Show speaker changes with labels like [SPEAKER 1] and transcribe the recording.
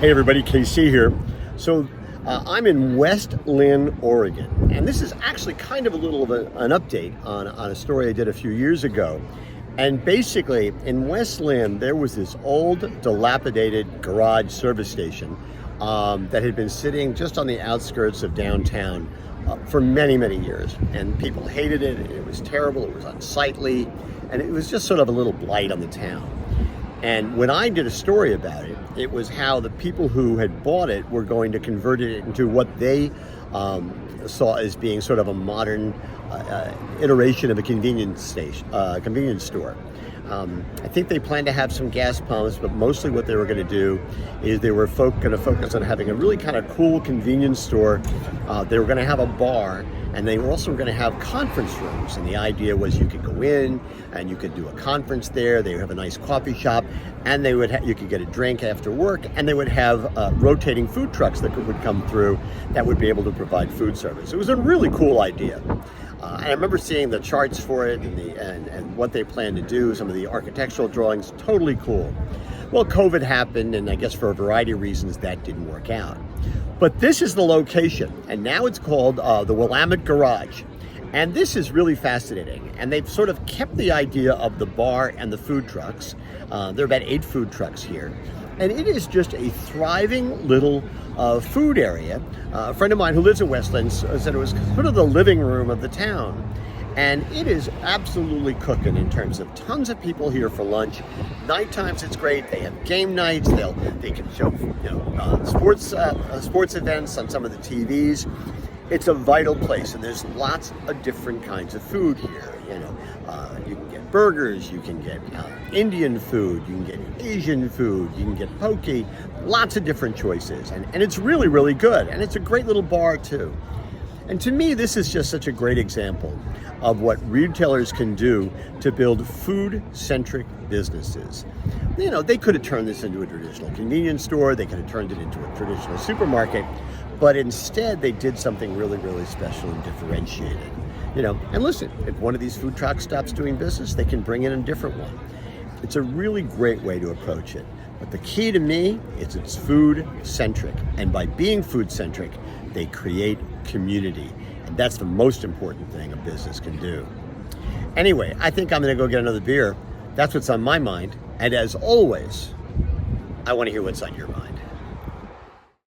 [SPEAKER 1] Hey everybody, KC here. So I'm in West Linn, Oregon, and this is actually kind of a little of an update on a story I did a few years ago. And basically, in West Linn, there was this old, dilapidated garage service station that had been sitting just on the outskirts of downtown for many, many years. And people hated it, it was terrible, it was unsightly, and it was just sort of a little blight on the town. And when I did a story about it, it was how the people who had bought it were going to convert it into what they saw as being sort of a modern iteration of a convenience store. I think they planned to have some gas pumps, but mostly what they were going to do is they were going to focus on having a really kind of cool convenience store. They were going to have a bar, and they were also going to have conference rooms. And the idea was you could go in and you could do a conference there. They would have a nice coffee shop, and they would you could get a drink after work, and they would have rotating food trucks that would come through that would be able to provide food service. It was a really cool idea. And I remember seeing the charts for it and what they planned to do, some of the architectural drawings, totally cool. Well, COVID happened, and I guess for a variety of reasons that didn't work out. But this is the location, and now it's called the Willamette Garage. And this is really fascinating. And they've sort of kept the idea of the bar and the food trucks. There are about 8 food trucks here. And it is just a thriving little food area. A friend of mine who lives in West Linn said it was sort of the living room of the town. And it is absolutely cooking in terms of tons of people here for lunch. Night times it's great. They have game nights. They can show sports events on some of the TVs. It's a vital place, and there's lots of different kinds of food here. You can get burgers, you can get Indian food, you can get Asian food, you can get poke, lots of different choices, and it's really, really good, and it's a great little bar too. And to me, this is just such a great example of what retailers can do to build food-centric businesses. They could have turned this into a traditional convenience store, they could have turned it into a traditional supermarket, but instead they did something really, really special and differentiated. And listen, if one of these food trucks stops doing business, they can bring in a different one. It's a really great way to approach it. But the key to me is it's food-centric. And by being food-centric, they create community. And that's the most important thing a business can do. Anyway, I think I'm gonna go get another beer. That's what's on my mind. And as always, I wanna hear what's on your mind.